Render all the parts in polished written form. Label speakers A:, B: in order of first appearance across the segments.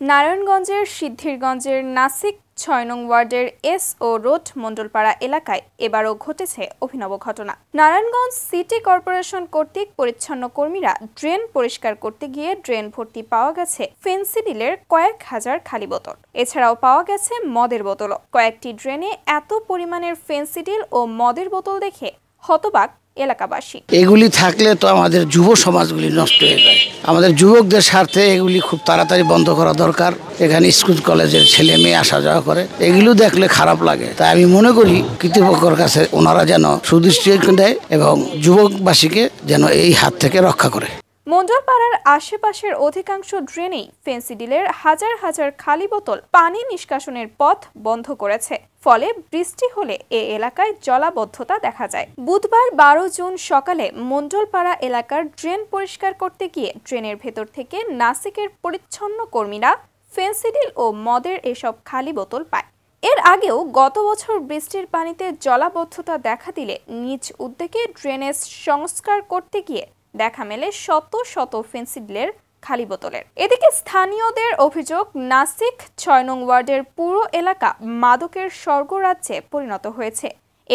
A: নারায়ণগঞ্জের সিদ্ধিরগঞ্জের নাসিক ৬ নং ওয়ার্ডের এসও রোড মণ্ডলপাড়া এলাকায় এবারও ঘটেছে অভিনব ঘটনা। নারায়ণগঞ্জ সিটি কর্পোরেশন কর্তৃক পরিচ্ছন্ন কর্মীরা ড্রেন পরিষ্কার করতে গিয়ে ড্রেন ভর্তি পাওয়া গেছে ফেন্সিডিলের কয়েক হাজার খালি বোতল। এছাড়াও পাওয়া গেছে মদের বোতলও। কয়েকটি ড্রেনে এত পরিমাণের ফেন্সিডিল ও মদের বোতল দেখে হতবাক এলাকাবাসী।
B: এগুলি থাকলে তো আমাদের যুব সমাজগুলি নষ্ট হয়ে যায়। আমাদের যুবকদের স্বার্থে এগুলি খুব তাড়াতাড়ি বন্ধ করা দরকার। এখানে স্কুল কলেজের ছেলে মেয়ে আসা যাওয়া করে, এগুলো দেখলে খারাপ লাগে। তাই আমি মনে করি কর্তৃপক্ষের কাছে ওনারা যেন সুদৃষ্টি দেয় এবং যুবকবাসীকে যেন এই হাত থেকে রক্ষা করে।
A: মণ্ডলপাড়ার আশেপাশের অধিকাংশ ড্রেনেই ফেন্সিডিলের হাজার হাজার খালি বোতল পানি নিষ্কাশনের পথ বন্ধ করেছে। ফলে বৃষ্টি হলে এ এলাকায় জলাবদ্ধতা দেখা যায়। বুধবার ১২ জুন সকালে মণ্ডলপাড়া এলাকার ড্রেন পরিষ্কার করতে গিয়ে ড্রেনের ভেতর থেকে নাসিকের পরিচ্ছন্ন কর্মীরা ফেন্সিডিল ও মদের এসব খালি বোতল পায়। এর আগেও গত বছর বৃষ্টির পানিতে জলাবদ্ধতা দেখা দিলে নিজ উদ্যোগে ড্রেনেজ সংস্কার করতে গিয়ে দেখা মেলে শত শত ফেন্সিডিলের খালি বোতলের। এদিকে স্থানীয়দের অভিযোগ, নাসিক ৬ নং ওয়ার্ডের পুরো এলাকা মাদকের স্বর্গরাজ্যে পরিণত হয়েছে।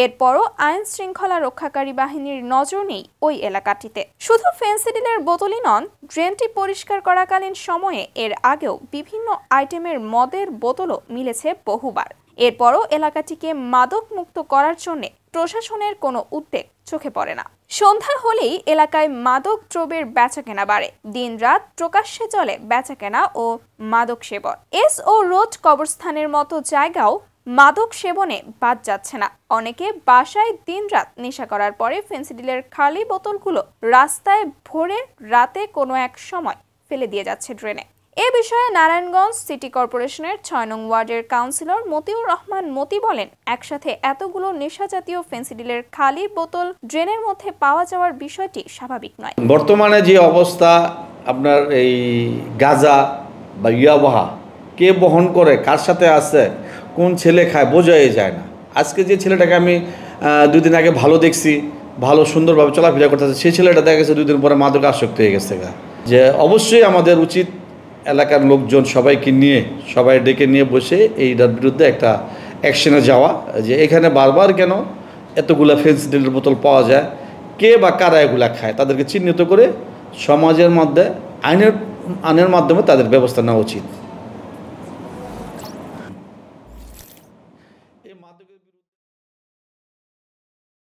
A: এরপরও আইন শৃঙ্খলা রক্ষাকারী বাহিনীর নজর নেই ওই এলাকাটিতে। শুধু ফেন্সিডিলের বোতলই নন, ড্রেনটি পরিষ্কার করাকালীন সময়ে এর আগেও বিভিন্ন আইটেমের মদের বোতলও মিলেছে বহুবার। এরপরও এলাকাটিকে মাদক মুক্ত করার জন্য প্রশাসনের কোনো উদ্যোগ চোখে পড়ে না। সন্ধ্যা হলেই এলাকায় মাদক দ্রব্যের বেচাকেনা বাড়ে। দিনরাত প্রকাশ্যে চলে বেচাকেনা ও মাদক সেবন। এসও রোড কবরস্থানের মতো জায়গাও মাদক সেবনে বাদ যাচ্ছে না। অনেকে বাসায় দিনরাত নেশা করার পরে ফেন্সিডিলের খালি বোতলগুলো রাস্তায় ভরে রাতে কোনো এক সময় ফেলে দিয়ে যাচ্ছে ড্রেনে। এ বিষয়ে নারায়ণগঞ্জ সিটি কর্পোরেশনের ৬ নং ওয়ার্ডের কাউন্সিলর মতিউর রহমান মতি বলেন, একসাথে এতগুলো নেশাজাতীয় ফেন্সিডিলের খালি বোতল ড্রেনের মধ্যে পাওয়া যাওয়ার বিষয়টি স্বাভাবিক নয়।
C: বর্তমানে যে অবস্থা, আপনার এই গাঁজা বা ইয়াবাহা কে বহন করে, কার সাথে আছে, কোন ছেলে খায়, বোঝাই যায় না। আজকে যে ছেলেটাকে আমি 2 দিন আগে ভালো দেখছি, ভালো সুন্দরভাবে চলাফেরা করতেছে, সেই ছেলেটা দেখা গেছে 2 দিন পরে মাদক আসক্ত হয়ে গেছে। যে অবশ্যই আমাদের উচিত এলাকার লোকজন সবাইকে নিয়ে, সবাই ডেকে নিয়ে বসে এইটার বিরুদ্ধে একটা অ্যাকশনে যাওয়া, যে এখানে বারবার কেন এতগুলা ফেন্সিডিলের বোতল পাওয়া যায়, কে বা কারা এগুলা খায়, তাদেরকে চিহ্নিত করে সমাজের মধ্যে আইনের মাধ্যমে তাদের ব্যবস্থা নেওয়া উচিত।